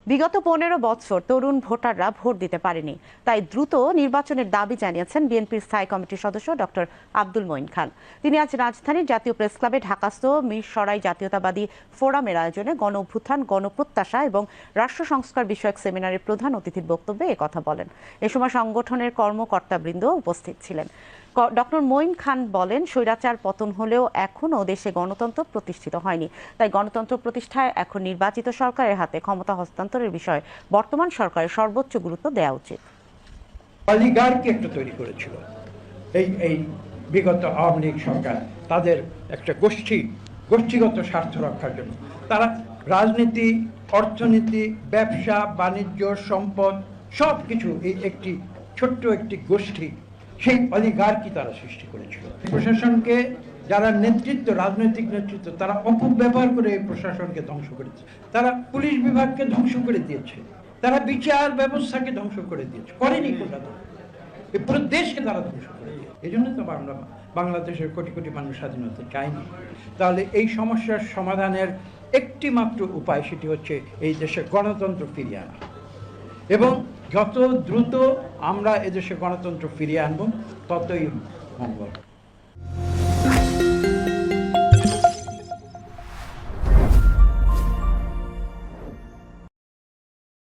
বিগত 15 বছর তরুণ ভোটাররা ভোট দিতে পারেনি, তাই দ্রুত নির্বাচনের দাবি জানিয়েছেন বিএনপির স্থায়ী কমিটির সদস্য ডক্টর আব্দুল মঈন খান। তিনি আজ রাজধানীর জাতীয় প্রেসক্লাবে ঢাকাস্থ মিরসরাই জাতীয়তাবাদী ফোরামের আয়োজনে গণ অভ্যুত্থান, গণপ্রত্যাশা এবং রাষ্ট্র সংস্কার বিষয়ক সেমিনারের প্রধান অতিথির বক্তব্যে একথা বলেন। এ সময় সংগঠনের কর্মকর্তাবৃন্দ উপস্থিত ছিলেন। ডক্টর মঈন খান বলেন, স্বৈরাচার পতন হলেও এখনও দেশে গণতন্ত্র প্রতিষ্ঠিত হয়নি, তাই গণতন্ত্র প্রতিষ্ঠায় এখন নির্বাচিত সরকারের হাতে ক্ষমতা হস্তান্তরের বিষয়ে বর্তমান সরকারের সর্বোচ্চ গুরুত্ব দেওয়া উচিত। অলিগার্কি একটা তৈরি করেছিল এই বিগত আওয়ামী লীগ সরকার, তাদের একটা গোষ্ঠীগত স্বার্থ রক্ষার জন্য তারা রাজনীতি, অর্থনীতি, ব্যবসা বাণিজ্য, সম্পদ সব কিছু এই ছোট্ট একটি গোষ্ঠী, সেই অলিগার্কি তারা সৃষ্টি করেছিল। প্রশাসনকে যারা রাজনৈতিক নেতৃত্ব, তারা অপব্যবহার করে এই প্রশাসনকে ধ্বংস করেছে। তারা পুলিশ বিভাগকে ধ্বংস করে দিয়েছে, তারা বিচার ব্যবস্থাকে ধ্বংস করে দিয়েছে, করেনি কলকাতা, এই পুরো দেশকে তারা ধ্বংস করে দিয়েছে। এই জন্য তো আমরা বাংলাদেশের কোটি কোটি মানুষ স্বাধীনতা চাইনি। তাহলে এই সমস্যার সমাধানের একটি মাত্র উপায়, সেটি হচ্ছে এই দেশে গণতন্ত্র ফিরিয়ে আনা, এবং যত দ্রুত আমরা এদেশে গণতন্ত্র ফিরিয়ে আনব ততই মঙ্গল।